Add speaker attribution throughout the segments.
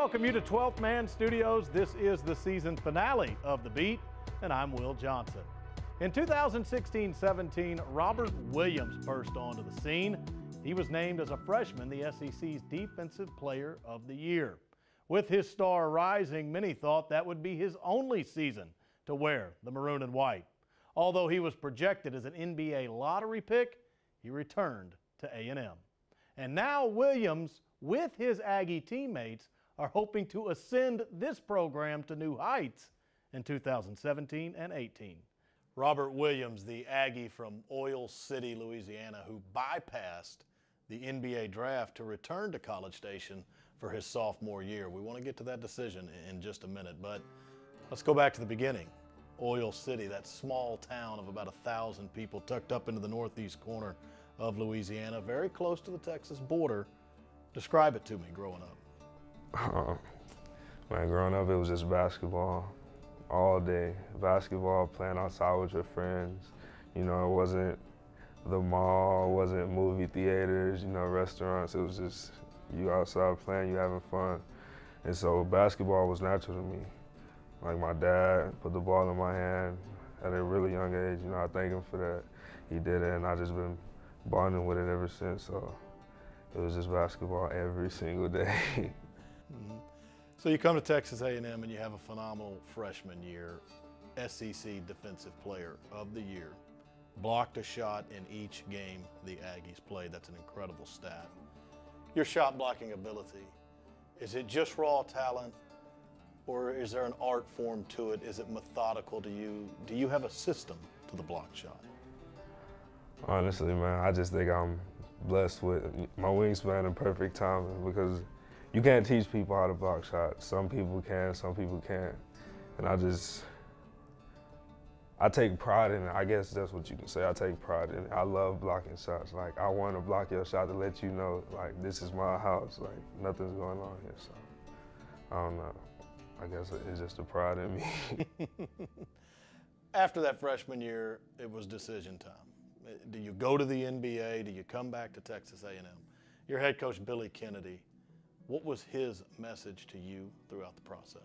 Speaker 1: welcome you to 12th Man Studios. This is the season finale of The Beat, and I'm Will Johnson. In 2016-17, Robert Williams burst onto the scene. He was named as a freshman the SEC's Defensive Player of the Year. With his star rising, many thought that would be his only season to wear the maroon and white. Although he was projected as an NBA lottery pick, he returned to A&M. And now Williams, with his Aggie teammates, are hoping to ascend this program to new heights in 2017 and 18. Robert Williams, the Aggie from Oil City, Louisiana, who bypassed the NBA draft to return to College Station for his sophomore year. We want to get to that decision in just a minute, but let's go back to the beginning. Oil City, that small town of about 1,000 people tucked up into the northeast corner of Louisiana, very close to the Texas border. Describe it to me growing up.
Speaker 2: Man, growing up, it was just basketball all day. Basketball, playing outside with your friends. You know, it wasn't the mall, it wasn't movie theaters, you know, restaurants. It was just you outside playing, you having fun. And so basketball was natural to me. Like my dad put the ball in my hand at a really young age. You know, I thank him for that. He did it, and I just been bonding with it ever since. So it was just basketball every single day.
Speaker 1: So you come to Texas A&M and you have a phenomenal freshman year, SEC Defensive Player of the Year. Blocked a shot in each game the Aggies played. That's an incredible stat. Your shot blocking ability, is it just raw talent, or is there an art form to it? Is it methodical to you? Do you have a system to the block shot?
Speaker 2: Honestly, man, I just think I'm blessed with my wingspan and perfect timing, because you can't teach people how to block shots. Some people can, some people can't. And I take pride in it. I guess that's what you can say. I take pride in it. I love blocking shots. Like, I want to block your shot to let you know, like, this is my house. Like, nothing's going on here. So, I don't know. I guess it's just the pride in me.
Speaker 1: After that freshman year, it was decision time. Do you go to the NBA? Do you come back to Texas A&M? Your head coach, Billy Kennedy, what was his message to you throughout the process?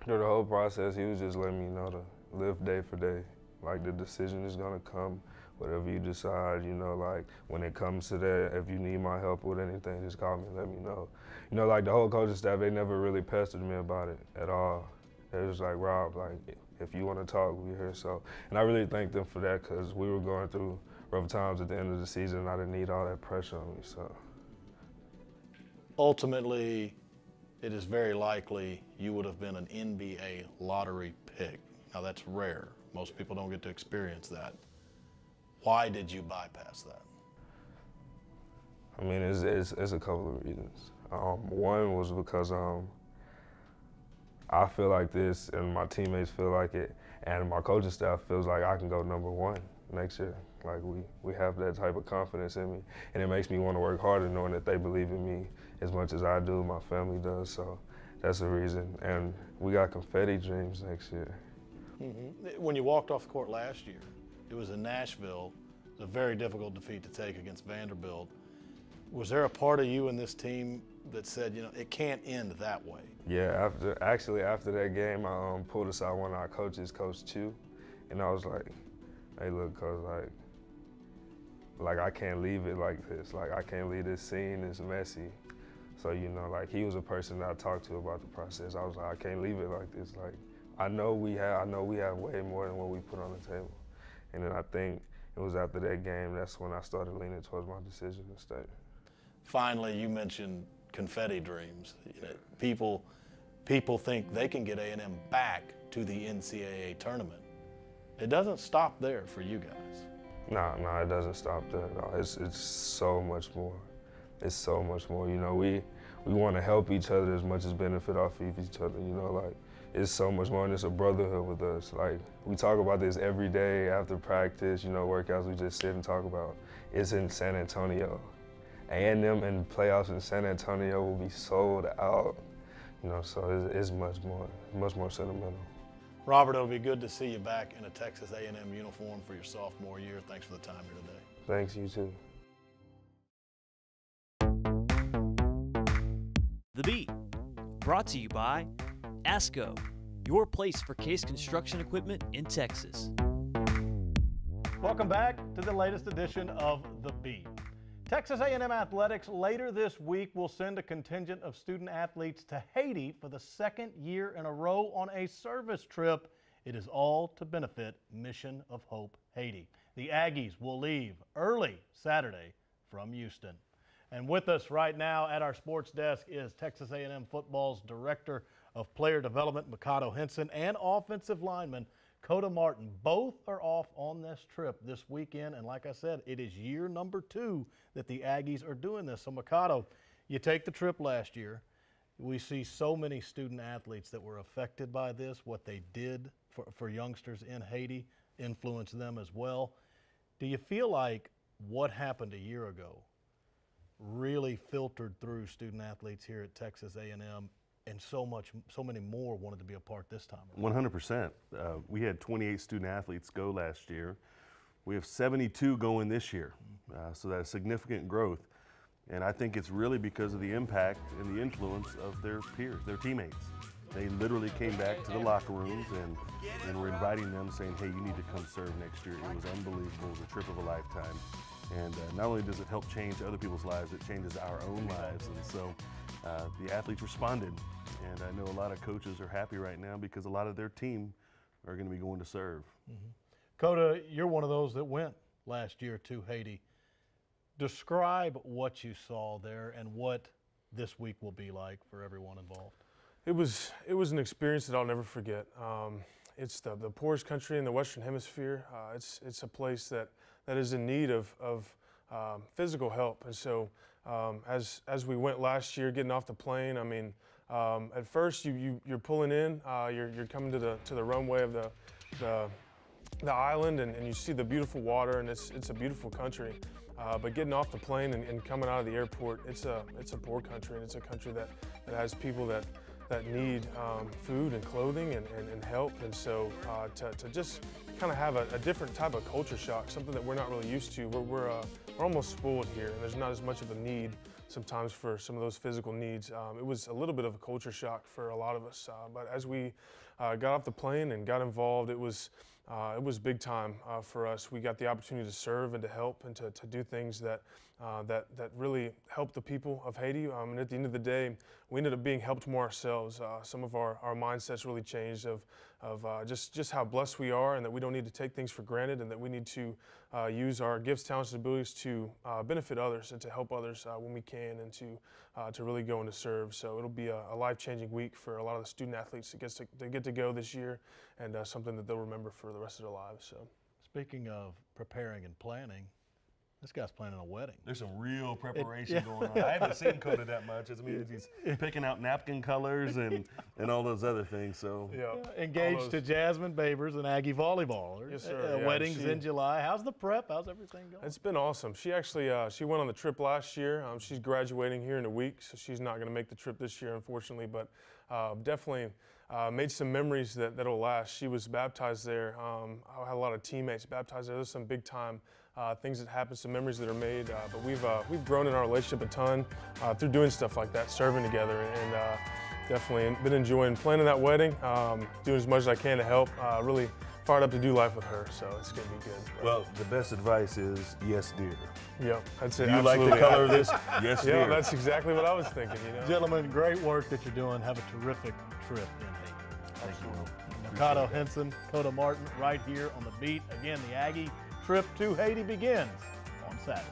Speaker 2: Through the whole process, he was just letting me know to live day for day. Like, the decision is gonna come, whatever you decide, you know, like, when it comes to that, if you need my help with anything, just call me and let me know. You know, like, the whole coaching staff, they never really pestered me about it at all. It was like, Rob, like, if you want to talk, we're here. So, and I really thank them for that, because we were going through rough times at the end of the season, and I didn't need all that pressure on me, so.
Speaker 1: Ultimately, it is very likely you would have been an NBA lottery pick. Now, that's rare. Most people don't get to experience that. Why did you bypass that?
Speaker 2: I mean, it's a couple of reasons. One was because I feel like this, and my teammates feel like it, and my coaching staff feels like I can go #1 next year. Like, we have that type of confidence in me, and it makes me want to work harder knowing that they believe in me as much as I do, my family does. So that's the reason. And we got confetti dreams next year.
Speaker 1: When you walked off the court last year, it was in Nashville. It was a very difficult defeat to take against Vanderbilt. Was there a part of you in this team that said, you know, it can't end that way?
Speaker 2: Yeah, after that game, I pulled aside one of our coaches, Coach Chu, and I was like, hey, look, Coach, like I can't leave it like this. Like, I can't leave this scene, it's messy. So, you know, like, he was a person that I talked to about the process. I was like, I can't leave it like this. Like, I know we have way more than what we put on the table. And then I think it was after that game, that's when I started leaning towards my decision to stay.
Speaker 1: Finally, you mentioned confetti dreams. You know, people think they can get A&M back to the NCAA tournament. It doesn't stop there for you guys.
Speaker 2: No, it doesn't stop there at all. It's so much more. It's so much more. You know, we want to help each other as much as benefit off of each other. You know, like, it's so much more, and it's a brotherhood with us. Like, we talk about this every day after practice, you know, workouts we just sit and talk about. It's in San Antonio. A&M in playoffs in San Antonio will be sold out. You know, so it's much more sentimental.
Speaker 1: Robert, it'll be good to see you back in a Texas A&M uniform for your sophomore year. Thanks for the time here today.
Speaker 2: Thanks, you too.
Speaker 3: The Beat Brought to you by ASCO, your place for case construction equipment in Texas.
Speaker 1: Welcome back to the latest edition of The Beat. Texas A&M Athletics later this week will send a contingent of student athletes to Haiti for the second year in a row on a service trip. It is all to benefit Mission of Hope Haiti. The Aggies will leave early Saturday from Houston. And with us right now at our sports desk is Texas A&M football's Director of Player Development, Mikado Henson, and offensive lineman Coda Martin. Both are off on this trip this weekend, and like I said, it is year number 2 that the Aggies are doing this. So Mikado, you take the trip last year. We see so many student athletes that were affected by this. What they did for youngsters in Haiti influenced them as well. Do you feel like what happened a year ago really filtered through student athletes here at Texas A&M, and so many more wanted to be a part this time?
Speaker 4: 100%. We had 28 student athletes go last year. We have 72 going this year, so that's significant growth. And I think it's really because of the impact and the influence of their peers, their teammates. They literally came back to the locker rooms and were inviting them, saying, hey, you need to come serve next year. It was unbelievable. It was a trip of a lifetime. And not only does it help change other people's lives, it changes our own lives. And so the athletes responded. And I know a lot of coaches are happy right now because a lot of their team are going to be going to serve.
Speaker 1: Coda, you're one of those that went last year to Haiti. Describe what you saw there and what this week will be like for everyone involved.
Speaker 5: It was an experience that I'll never forget. It's the poorest country in the Western Hemisphere. It's a place that is in need of physical help. And so as we went last year, getting off the plane, I mean, at first you're pulling in, you're coming to the runway of the island, and you see the beautiful water, and it's a beautiful country. But getting off the plane and coming out of the airport, it's a poor country, and it's a country that has people that need food and clothing and help. And so to just kind of have a different type of culture shock, something that we're not really used to. We're almost spoiled here, and there's not as much of a need sometimes for some of those physical needs. It was a little bit of a culture shock for a lot of us. But as we got off the plane and got involved, it was big time for us. We got the opportunity to serve and to help and to do things that really helped the people of Haiti. And at the end of the day, we ended up being helped more ourselves. Some of our mindsets really changed of just how blessed we are, and that we don't need to take things for granted, and that we need to use our gifts, talents, and abilities to benefit others and to help others when we can, and to really go and to serve. So it'll be a life-changing week for a lot of the student athletes that get to go this year, and something that they'll remember for the rest of their lives. So,
Speaker 1: speaking of preparing and planning, this guy's planning a wedding.
Speaker 4: There's some real preparation going on. I haven't seen Coda that much. It means he's picking out napkin colors and all those other things. So
Speaker 1: engaged to Jasmine Babers, an Aggie volleyballer.
Speaker 5: Yes, sir.
Speaker 1: Wedding's in July. How's the prep? How's everything going?
Speaker 5: It's been awesome. She actually she went on the trip last year. She's graduating here in a week, so she's not going to make the trip this year, unfortunately. But definitely made some memories that'll last. She was baptized there. I had a lot of teammates baptized there. There's some big time things that happen, some memories that are made. But we've grown in our relationship a ton through doing stuff like that, serving together, and definitely been enjoying planning that wedding, doing as much as I can to help. Really fired up to do life with her, so it's gonna be good.
Speaker 4: Well, the best advice is yes, dear.
Speaker 5: Yeah, that's it.
Speaker 4: Do you like the color of this? Yes, dear.
Speaker 5: Yeah, that's exactly what I was thinking.
Speaker 1: Gentlemen, great work that you're doing. Have a terrific trip in Haiti.
Speaker 4: Thank you.
Speaker 1: Mikado Henson, Coda Martin, right here on The Beat. Again, the Aggie trip to Haiti begins on Saturday.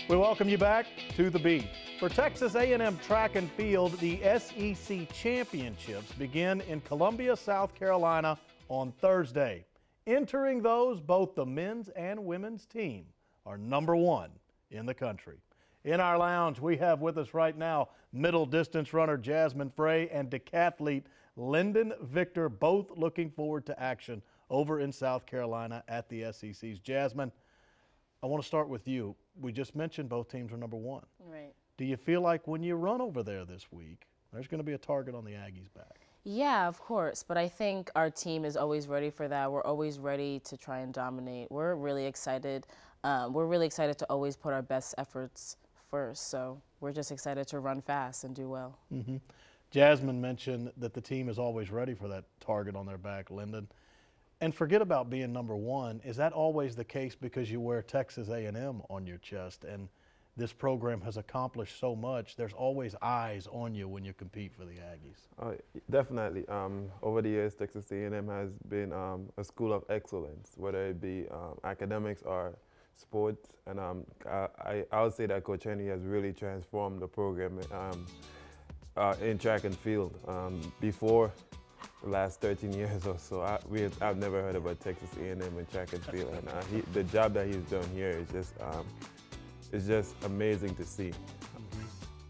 Speaker 1: We welcome you back to The Beat. For Texas A&M track and field, the SEC championships begin in Columbia, South Carolina on Thursday. Entering those, both the men's and women's team are #1 in the country. In our lounge, we have with us right now middle distance runner Jasmine Frey and decathlete Lyndon Victor, both looking forward to action over in South Carolina at the SECs. Jasmine, I want to start with you. We just mentioned both teams are #1.
Speaker 6: Right.
Speaker 1: Do you feel like when you run over there this week, there's going to be a target on the Aggies' back?
Speaker 6: Yeah, of course, but I think our team is always ready for that. We're always ready to try and dominate. We're really excited. We're really excited to always put our best efforts first, so we're just excited to run fast and do well.
Speaker 1: Mm-hmm. Jasmine mentioned that the team is always ready for that target on their back, Lyndon. And forget about being number one. Is that always the case because you wear Texas A&M on your chest and this program has accomplished so much? There's always eyes on you when you compete for the Aggies.
Speaker 7: Definitely. Over the years, Texas A&M has been a school of excellence, whether it be academics or sports. And I would say that Coach Henry has really transformed the program in track and field. Before the last 13 years or so, I've never heard about Texas A&M in track and field. And the job that he's done here is just it's just amazing to see.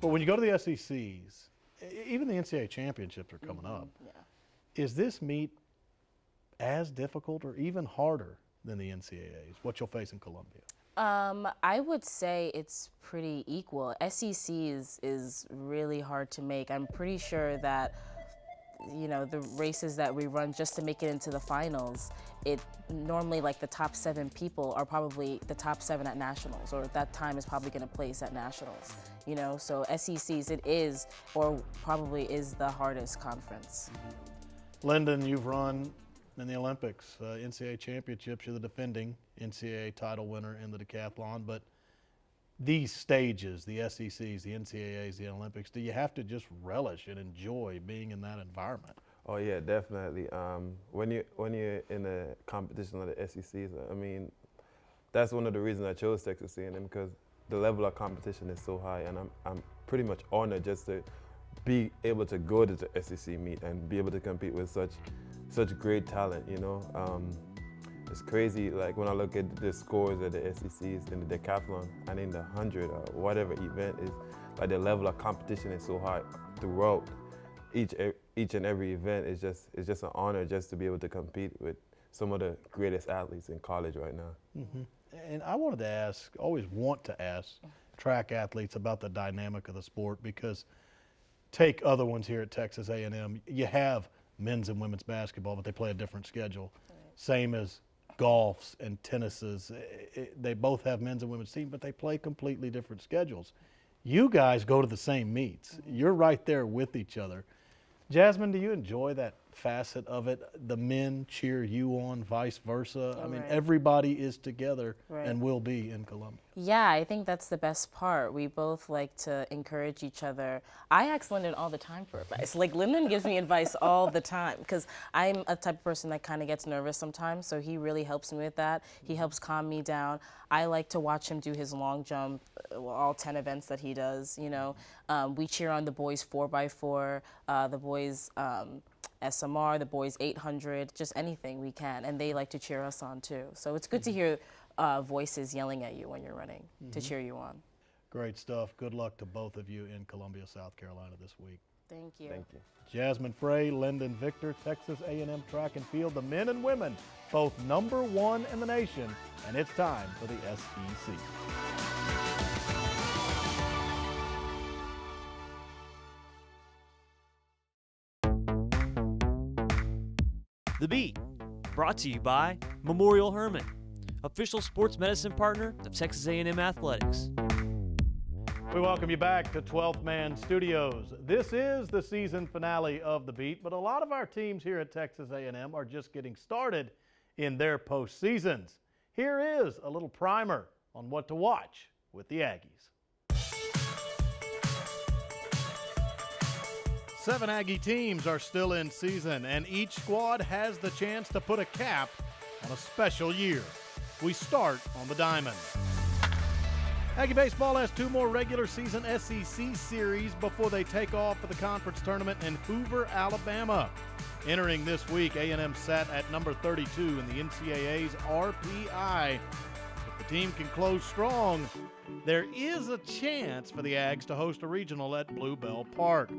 Speaker 1: But when you go to the SECs, even the NCAA championships are coming up.
Speaker 6: Yeah.
Speaker 1: Is this meet as difficult or even harder than the NCAAs, what you'll face in Columbia?
Speaker 6: I would say it's pretty equal. SEC is really hard to make. I'm pretty sure that, you know, the races that we run just to make it into the finals, it normally, like, the top 7 people are probably the top 7 at nationals, or that time is probably going to place at nationals, you know. So SECs, it is, or probably is, the hardest conference.
Speaker 1: Lyndon, you've run in the Olympics, NCAA championships. You're the defending NCAA title winner in the decathlon. But these stages, the SECs, the NCAAs, the Olympics, do you have to just relish and enjoy being in that environment?
Speaker 7: Oh yeah, definitely. When you're in a competition like the SECs, I mean, that's one of the reasons I chose Texas A&M, because the level of competition is so high, and I'm pretty much honored just to be able to go to the SEC meet and be able to compete with such great talent. You know, it's crazy. Like when I look at the scores of the SECs in the decathlon and in the 100 or whatever event is, like the level of competition is so high throughout each and every event. It's just an honor just to be able to compete with some of the greatest athletes in college right now.
Speaker 1: Mm-hmm. And I wanted to ask, always want to ask track athletes about the dynamic of the sport, because take other ones here at Texas A&M. You have men's and women's basketball, but they play a different schedule. Right. Same as golfs and tennises. They both have men's and women's teams, but they play completely different schedules. You guys go to the same meets. Mm-hmm. You're right there with each other. Jasmine, do you enjoy that facet of it? The men cheer you on, vice versa. I mean, everybody is together and will be in Columbia.
Speaker 6: Yeah, I think that's the best part. We both like to encourage each other. I ask Lyndon all the time for advice. Like, Lyndon gives me advice all the time, because I'm a type of person that kind of gets nervous sometimes, so he really helps me with that. He helps calm me down. I like to watch him do his long jump, all 10 events that he does, you know. We cheer on the boys 4x4, the boys SMR, the boys 800, just anything we can, and they like to cheer us on too. So it's good to hear voices yelling at you when you're running to cheer you on.
Speaker 1: Great stuff. Good luck to both of you in Columbia, South Carolina this week.
Speaker 6: Thank you.
Speaker 7: Thank you.
Speaker 1: Jasmine Frey, Lyndon Victor, Texas A&M track and field, the men and women, both #1 in the nation, and it's time for the SEC.
Speaker 3: The Beat, brought to you by Memorial Hermann, official sports medicine partner of Texas A&M Athletics.
Speaker 1: We welcome you back to 12th Man Studios. This is the season finale of The Beat, but a lot of our teams here at Texas A&M are just getting started in their postseasons. Here is a little primer on what to watch with the Aggies. 7 Aggie teams are still in season, and each squad has the chance to put a cap on a special year. We start on the diamond. Aggie baseball has 2 more regular season SEC series before they take off for the conference tournament in Hoover, Alabama. Entering this week, A&M sat at number 32 in the NCAA's RPI. If the team can close strong, there is a chance for the Ags to host a regional at Bluebell Park.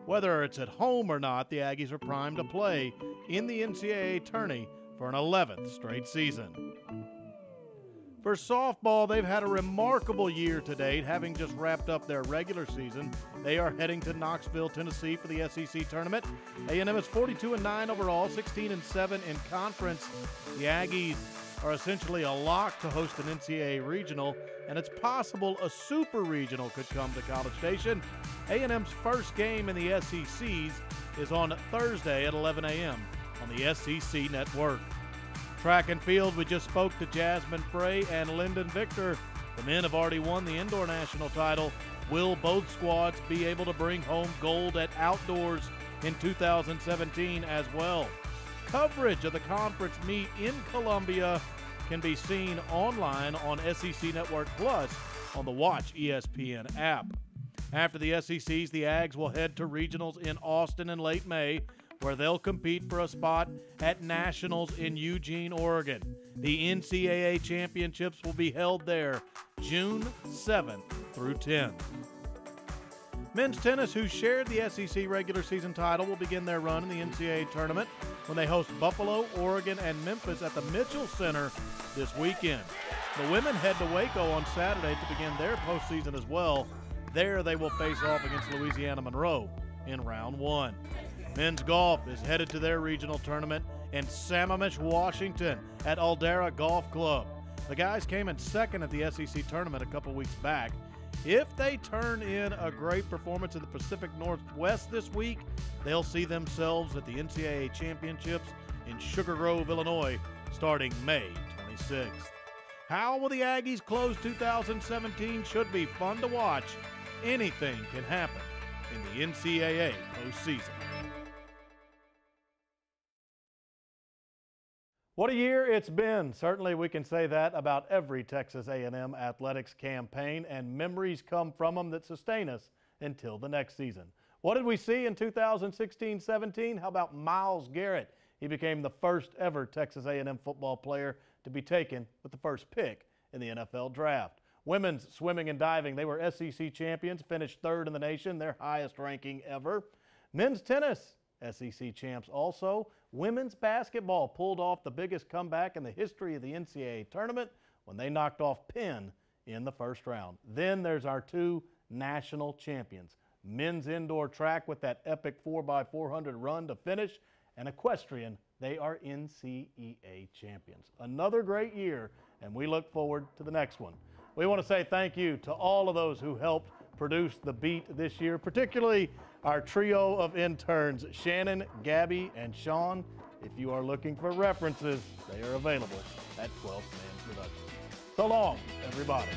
Speaker 1: Whether it's at home or not, the Aggies are primed to play in the NCAA tourney for an 11th straight season. For softball, they've had a remarkable year to date, having just wrapped up their regular season. They are heading to Knoxville, Tennessee for the SEC tournament. A&M is 42-9 overall, 16-7 in conference. The Aggies are essentially a lock to host an NCAA regional, and it's possible a super regional could come to College Station. A&M's first game in the SECs is on Thursday at 11 a.m. on the SEC Network. Track and field, we just spoke to Jasmine Frey and Lyndon Victor. The men have already won the indoor national title. Will both squads be able to bring home gold at outdoors in 2017 as well? Coverage of the conference meet in Columbia can be seen online on SEC Network Plus on the Watch ESPN app. After the SECs, the Ags will head to regionals in Austin in late May, where they'll compete for a spot at Nationals in Eugene, Oregon. The NCAA championships will be held there June 7th through 10th. Men's tennis, who shared the SEC regular season title, will begin their run in the NCAA tournament when they host Buffalo, Oregon, and Memphis at the Mitchell Center this weekend. The women head to Waco on Saturday to begin their postseason as well. There they will face off against Louisiana Monroe in round one. Men's golf is headed to their regional tournament in Sammamish, Washington at Aldera Golf Club. The guys came in second at the SEC tournament a couple weeks back. If they turn in a great performance in the Pacific Northwest this week, they'll see themselves at the NCAA championships in Sugar Grove, Illinois, starting May 26th. How will the Aggies close 2017 should be fun to watch. Anything can happen in the NCAA postseason. What a year it's been. Certainly we can say that about every Texas A&M Athletics campaign, and memories come from them that sustain us until the next season. What did we see in 2016-17? How about Myles Garrett? He became the first ever Texas A&M football player to be taken with the first pick in the NFL draft. Women's swimming and diving, they were SEC champions, finished third in the nation, their highest ranking ever. Men's tennis, SEC champs also. Women's basketball pulled off the biggest comeback in the history of the NCAA tournament when they knocked off Penn in the first round. Then there's our two national champions. Men's indoor track with that epic 4x400 run to finish, and equestrian, they are NCEA champions. Another great year, and we look forward to the next one. We want to say thank you to all of those who helped produce The Beat this year, particularly our trio of interns, Shannon, Gabby, and Sean. If you are looking for references, they are available at 12th Man Productions. So long, everybody.